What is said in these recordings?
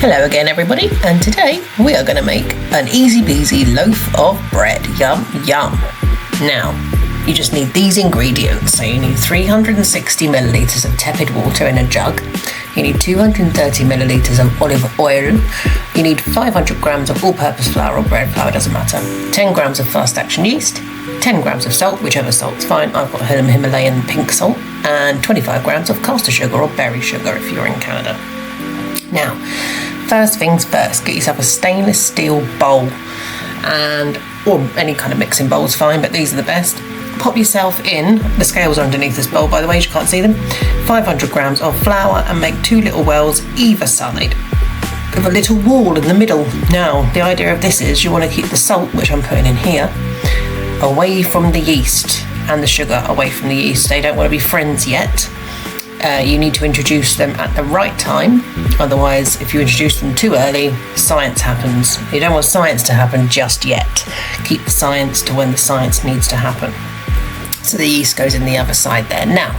Hello again everybody, and today we are going to make an easy peasy loaf of bread. Yum yum. Now you just need these ingredients. So you need 360 millilitres of tepid water in a jug, you need 230 millilitres of olive oil, you need 500 grams of all-purpose flour or bread flour, doesn't matter, 10 grams of fast action yeast, 10 grams of salt, whichever salt's fine, I've got Himalayan pink salt, and 25 grams of caster sugar or berry sugar if you're in Canada. Now, first things first, get yourself a stainless steel bowl, or any kind of mixing bowl's fine, but these are the best. Pop yourself in, the scales are underneath this bowl by the way, you can't see them, 500 grams of flour and make 2 little wells either side with a little wall in the middle. Now, the idea of this is you want to keep the salt, which I'm putting in here, away from the yeast and the sugar away from the yeast. They don't want to be friends yet. You need to introduce them at the right time, otherwise if you introduce them too early, science happens. You don't want science to happen just yet. Keep the science to when the science needs to happen. So the yeast goes in the other side there. Now,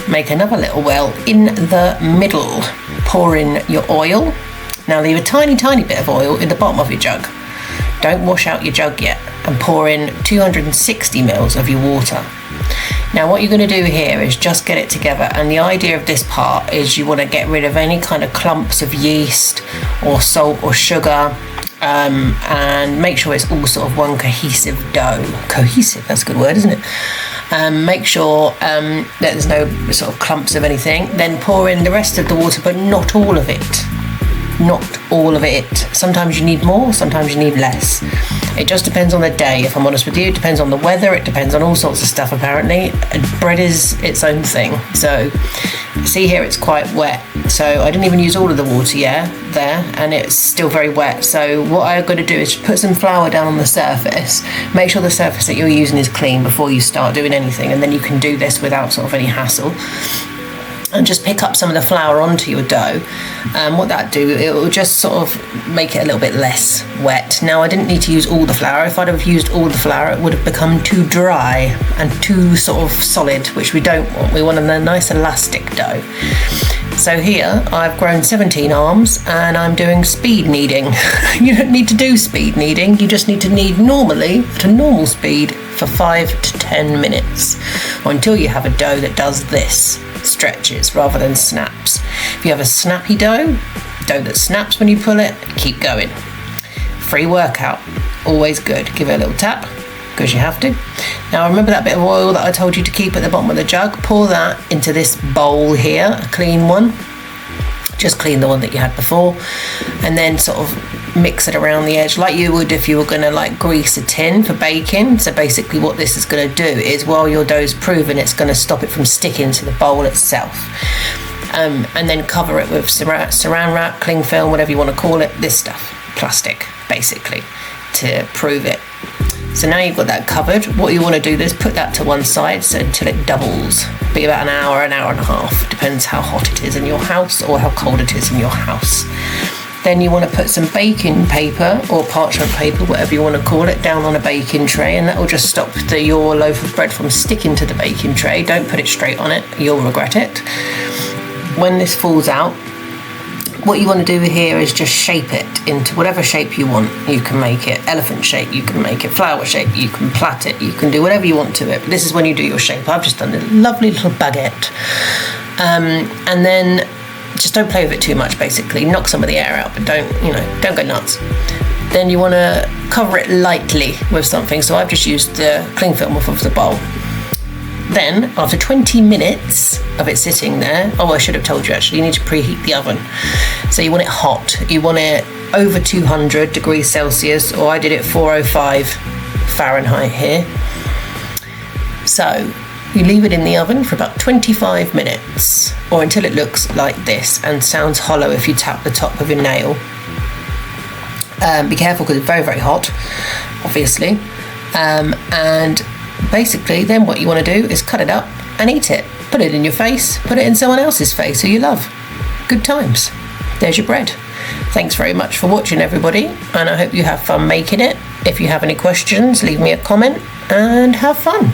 make another little well in the middle. Pour in your oil. Now leave a tiny bit of oil in the bottom of your jug. Don't wash out your jug yet, and pour in 260 mils of your water. Now what you're going to do here is just get it together, and the idea of this part is you want to get rid of any kind of clumps of yeast or salt or sugar, and make sure it's all sort of one cohesive dough. Cohesive, that's a good word, isn't it? Make sure that there's no sort of clumps of anything. Then pour in the rest of the water, but not all of it. Not all of it. Sometimes you need more, sometimes you need less. It just depends on the day, if I'm honest with you. It depends on the weather, it depends on all sorts of stuff apparently. Bread is its own thing. So see here, it's quite wet. So I didn't even use all of the water there, and it's still very wet. So what I've got to do is put some flour down on the surface. Make sure the surface that you're using is clean before you start doing anything, and then you can do this without sort of any hassle. And just pick up some of the flour onto your dough. What that do, it will just sort of make it a little bit less wet. Now I didn't need to use all the flour. If I'd have used all the flour, it would have become too dry and too sort of solid, which we don't want. We want a nice elastic dough. So here I've grown 17 arms and I'm doing speed kneading. You don't need to do speed kneading, you just need to knead normally at a normal speed for 5 to 10 minutes, or until you have a dough that does this, stretches rather than snaps. If you have a snappy dough that snaps when you pull it, keep going. Free workout, always good. Give it a little tap, because you have to. Now remember that bit of oil that I told you to keep at the bottom of the jug? Pour that into this bowl here, a clean one. Just clean the one that you had before, and then sort of mix it around the edge like you would if you were going to like grease a tin for baking. So basically what this is going to do is, while your dough's proven, it's going to stop it from sticking to the bowl itself. And then cover it with saran wrap, cling film, whatever you want to call it, this stuff, plastic basically, to prove it. So now you've got that covered. What you want to do is put that to one side until it doubles. Be about an hour and a half, depends how hot it is in your house or how cold it is in your house. Then you want to put some baking paper or parchment paper, whatever you want to call it, down on a baking tray, and that will just stop your loaf of bread from sticking to the baking tray. Don't put it straight on it, you'll regret it. When this falls out, what you want to do here is just shape it into whatever shape you want. You can make it elephant shape, you can make it flower shape, you can plait it, you can do whatever you want to it. But this is when you do your shape. I've just done a lovely little baguette. And then just don't play with it too much basically. Knock some of the air out, but don't go nuts. Then you want to cover it lightly with something. So I've just used the cling film off of the bowl. Then, after 20 minutes of it sitting there, I should have told you actually, you need to preheat the oven. So you want it hot. You want it over 200 degrees Celsius, or I did it 405 Fahrenheit here. So you leave it in the oven for about 25 minutes, or until it looks like this and sounds hollow if you tap the top of your nail. Be careful because it's very, very hot, obviously. And basically then what you want to do is cut it up and eat it. Put it in your face, put it in someone else's face who you love. Good times. There's your bread. Thanks very much for watching everybody, and I hope you have fun making it. If you have any questions, leave me a comment and have fun.